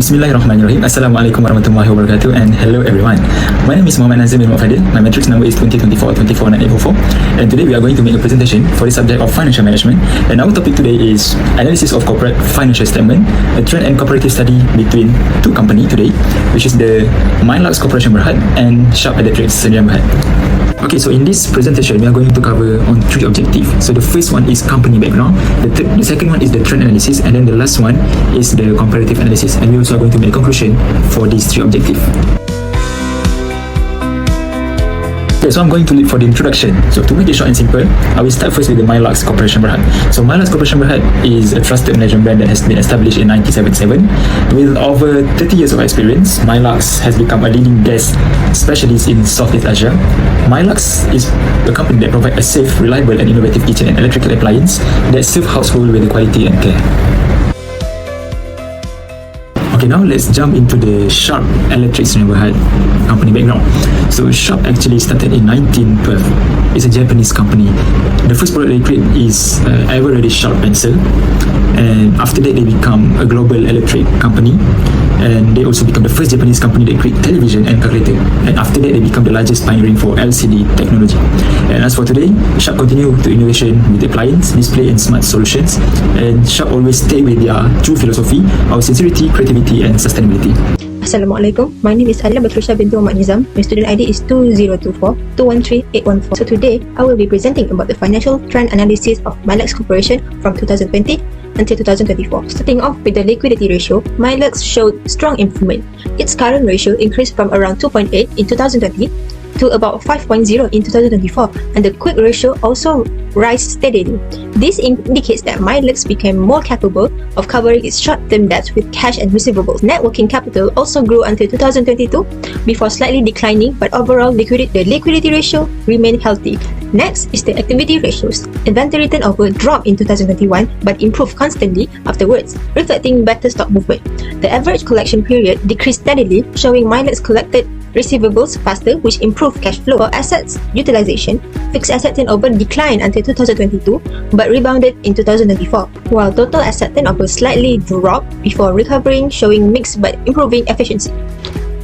Bismillahirrahmanirrahim. Assalamualaikum warahmatullahi wabarakatuh, and hello everyone. My name is Muhammad Nazim bin Fadil. My matrix number is 2024-249844, and today we are going to make a presentation for the subject of financial management. And our topic today is analysis of corporate financial statement, a trend and comparative study between two companies today, which is the Milux Corporation Berhad and Sharp Electric Sdn Berhad. Okay, so in this presentation, we are going to cover on three objectives. So the first one is company background, the second one is the trend analysis, and then the last one is the comparative analysis. And we also are going to make a conclusion for these three objectives. Okay, so I'm going to lead for the introduction. So to make it short and simple, I will start first with the Milux Corporation Berhad. So Milux Corporation Berhad is a trusted management brand that has been established in 1977. With over 30 years of experience, Milux has become a leading gas specialist in Southeast Asia. Milux is a company that provides a safe, reliable and innovative kitchen and electrical appliance that serve household with quality and care. Okay, now let's jump into the Sharp Electric Sdn Berhad company background. So Sharp actually started in 1912. It's a Japanese company. The first product they create is ever-ready Sharp pencil, and after that they become a global electric company, and they also become the first Japanese company that create television and calculator, and after that they become the largest pioneering for LCD technology. And as for today, Sharp continue to innovation with appliance, display and smart solutions, and Sharp always stay with their true philosophy of sincerity, creativity and sustainability. Assalamualaikum. My name is Alia Batrisha bintu Ahmad Nizam. My student ID is 2024-213-814. So today, I will be presenting about the financial trend analysis of Milux Corporation from 2020 until 2024. Starting off with the liquidity ratio, Milux showed strong improvement. Its current ratio increased from around 2.8 in 2020 to about 5.0 in 2024, and the quick ratio also rise steadily. This indicates that Milux became more capable of covering its short-term debts with cash and receivables. Net working capital also grew until 2022 before slightly declining, but overall the liquidity ratio remained healthy. Next is the activity ratios. Inventory turnover dropped in 2021 but improved constantly afterwards, reflecting better stock movement. The average collection period decreased steadily, showing Milux collected receivables faster, which improved cash flow. For assets utilization, fixed asset turnover declined until 2022 but rebounded in 2024, while total asset turnover slightly dropped before recovering, showing mixed but improving efficiency.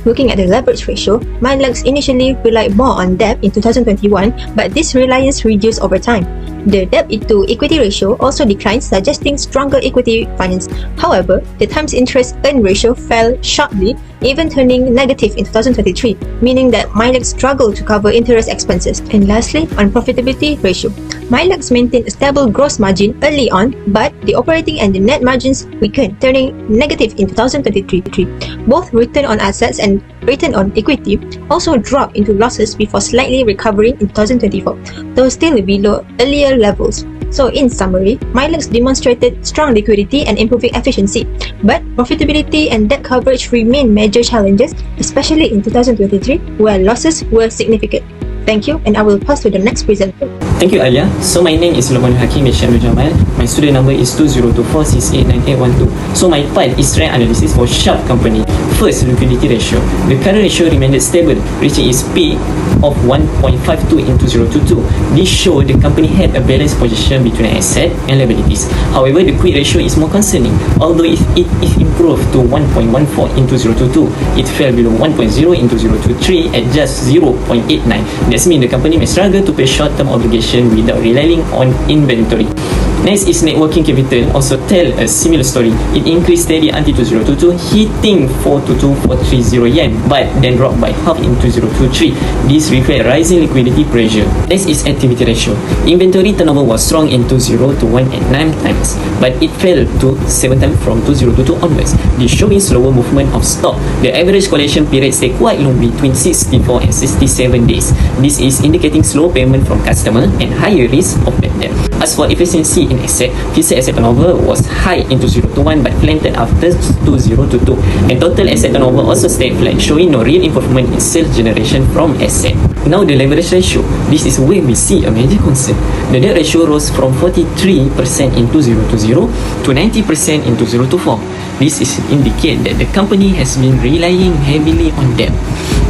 Looking at the leverage ratio, Milux initially relied more on debt in 2021, but this reliance reduced over time. The debt to equity ratio also declined, suggesting stronger equity finance. However, the times interest earned ratio fell sharply, even turning negative in 2023, meaning that Milux struggled to cover interest expenses. And lastly, on profitability ratio, Milux maintained a stable gross margin early on, but the operating and the net margins weakened, turning negative in 2023. Both return on assets and return on equity also dropped into losses before slightly recovering in 2024, though still below earlier levels. So in summary, Milux demonstrated strong liquidity and improving efficiency, but profitability and debt coverage remain major challenges, especially in 2023 where losses were significant. Thank you, and I will pass to the next presenter. Thank you, Alia. So my name is Luqman Hakim Ishamul Jamal. My student number is 2024-689812. So my part is trend analysis for Sharp company. First, liquidity ratio. The current ratio remained stable, reaching its peak of 1.52 in 2022. This showed the company had a balanced position between asset and liabilities. However, the quick ratio is more concerning. Although it improved to 1.14 in 2022, it fell below 1.0 in 2023 at just 0.89. That means the company may struggle to pay short-term obligation without relying on inventory. Next is net working capital, also tell a similar story. It increased steady until 2022, hitting 422,430 yen, but then dropped by half in 2023. This reflects rising liquidity pressure. Next is activity ratio. Inventory turnover was strong in 2021 at 9 times, but it fell to 7 times from 2022 onwards. This showing slower movement of stock. The average collection period stayed quite long, between 64 and 67 days. This is indicating slow payment from customer and higher risk of bad debt. As for efficiency in asset, fixed asset turnover was high in 2021 but flattened after 2022, and total asset turnover also stayed flat, showing no real improvement in sales generation from asset. Now the leverage ratio. This is where we see a major concern. The debt ratio rose from 43% in 2020 to 90% in 2024. This is indicate that the company has been relying heavily on debt.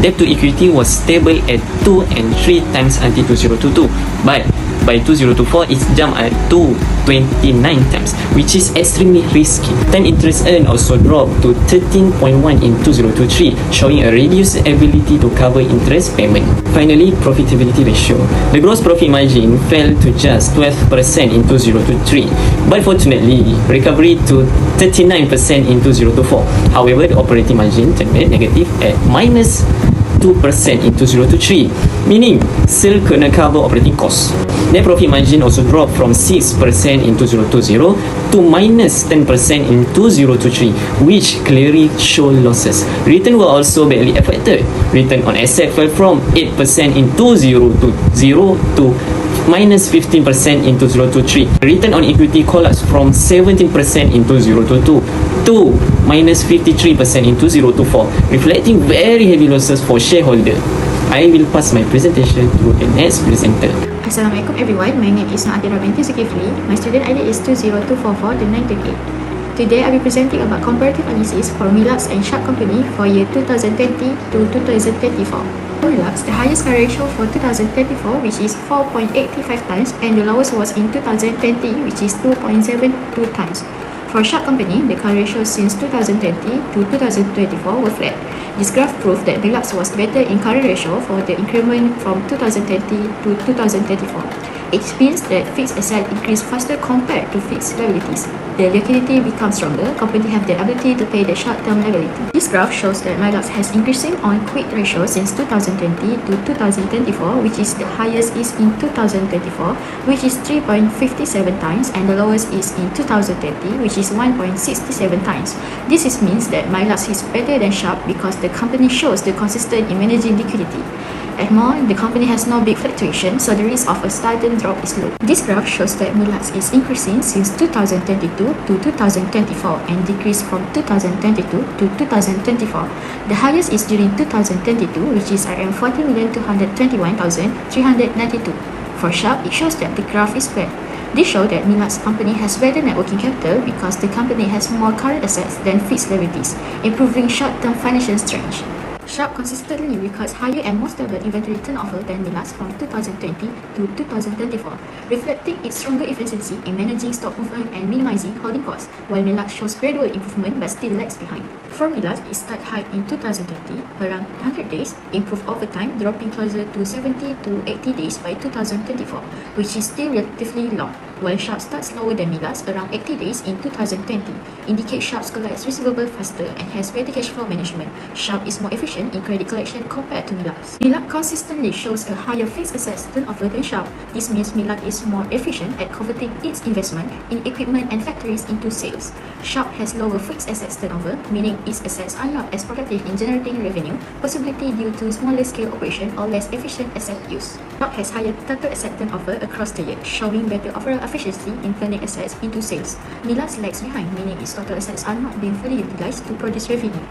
Debt to equity was stable at 2 and 3 times until 2022, but by 2024, it's jumped to 29 times, which is extremely risky. Time interest earned also dropped to 13.1 in 2023, showing a reduced ability to cover interest payment. Finally, profitability ratio. The gross profit margin fell to just 12% in 2023, but fortunately, recovery to 39% in 2024. However, the operating margin turned negative at minus 2% in 2023, meaning still kena cover operating costs. Net profit margin also dropped from 6% in 2020 to minus 10% in 2023, which clearly show losses. Return were also badly affected. Return on asset fell from 8% in 2020 to minus 15% in 2023. Return on equity collapsed from 17% in 2022 to minus 53% in 2024, reflecting very heavy losses for shareholder. I will pass my presentation to the next presenter. Assalamualaikum everyone, my name is Naadira binti Zulkifli. My student ID is 20244-928. Today I will be presenting about comparative analysis for Milux and Sharp company for year 2020 to 2024. For Milux, the highest current ratio for 2024, which is 4.85 times, and the lowest was in 2020, which is 2.72 times. For Sharp company, the current ratio since 2020 to 2024 were flat. This graph proved that Milux was better in current ratio for the increment from 2020 to 2024. It means that fixed assets increase faster compared to fixed liabilities. The liquidity becomes stronger, companies have the ability to pay the short-term liability. This graph shows that Milux has increasing on quick ratio since 2020 to 2024, which is the highest is in 2024, which is 3.57 times, and the lowest is in 2020, which is 1.67 times. This means that Milux is better than Sharp because the company shows the consistent in managing liquidity. At more, the company has no big fluctuation, so the risk of a sudden drop is low. This graph shows that Milux is increasing since 2022 to 2024 and decreased from 2022 to 2024. The highest is during 2022, which is around 40,221,392. For Sharp, it shows that the graph is flat. This shows that Milux company has better net working capital because the company has more current assets than fixed liabilities, improving short-term financial strength. Sharp consistently records higher and more stable inventory turnover than Milux from 2020 to 2024, reflecting its stronger efficiency in managing stock movement and minimizing holding costs, while Milux shows gradual improvement but still lags behind. For Milux, it started high in 2020, around 100 days, improved over time, dropping closer to 70 to 80 days by 2024, which is still relatively long, while Sharp starts lower than Milux, around 80 days in 2020, indicates Sharp collects receivable faster and has better cash flow management. Sharp is more efficient in credit collection compared to Milux. Milux consistently shows a higher fixed assets turnover than Sharp. This means Milux is more efficient at converting its investment in equipment and factories into sales. Sharp has lower fixed assets turnover, meaning its assets are not as productive in generating revenue, possibly due to smaller scale operation or less efficient asset use. Sharp has higher total asset turnover across the year, showing better overall efficiency in turning assets into sales. Milux lags behind, meaning its total assets are not being fully utilized to produce revenue.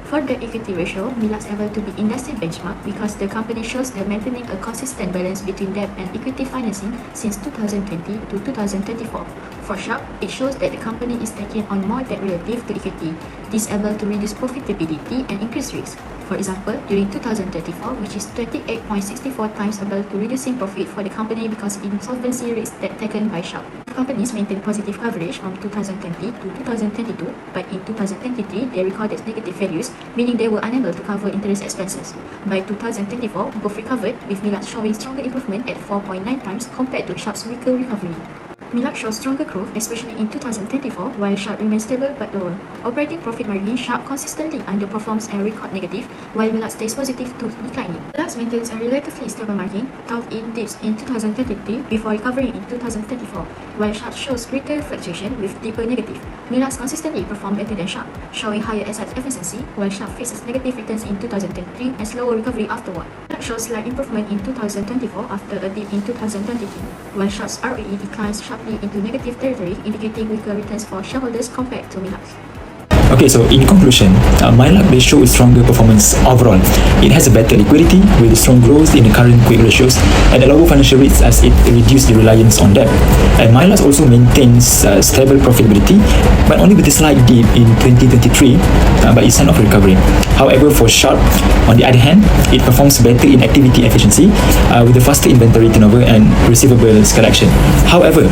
For the equity ratio, Milux able to be industry benchmark because the company shows that maintaining a consistent balance between debt and equity financing since 2020 to 2024. For Sharp, it shows that the company is taking on more debt relative to equity. This able to reduce profitability and increase risk. For example, during 2024, which is 28.64 times able to reducing profit for the company because insolvency risk that taken by Sharp. Companies maintain positive coverage from 2020 to 2022, but in 2023, they recorded negative values, meaning they were unable to cover interest expenses. By 2024, both recovered, with Milux showing stronger improvement at 4.9 times compared to Sharp's weaker recovery. Milux shows stronger growth, especially in 2024, while Sharp remains stable but lower. Operating profit margin, Sharp consistently underperforms and record negative, while Milux stays positive to declining. Milux maintains a relatively stable margin, though it dips in 2023 before recovering in 2024, while Sharp shows greater fluctuation with deeper negative. Milux consistently performs better than Sharp, showing higher asset efficiency, while Sharp faces negative returns in 2023 and slower recovery afterward. Milux shows slight improvement in 2024 after a dip in 2023, while Sharp's ROE declines sharply into negative territory, indicating weaker returns for shareholders compared to Milux. Okay, so in conclusion, Milux they show a stronger performance overall. It has a better liquidity with strong growth in the current quick ratios and a lower financial rates as it reduces the reliance on debt. And Milux also maintains stable profitability, but only with a slight dip in 2023, but it's sign of recovery. However, for Sharp, on the other hand, it performs better in activity efficiency with a faster inventory turnover and receivables collection. However,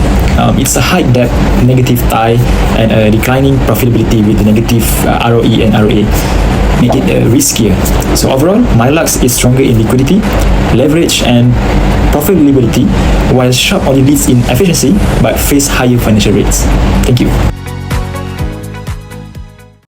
it's a high debt, negative TI, and a declining profitability with negative ROE and ROA, make it riskier. So overall, Milux is stronger in liquidity, leverage, and profitability, while Sharp only leads in efficiency but face higher financial rates. Thank you.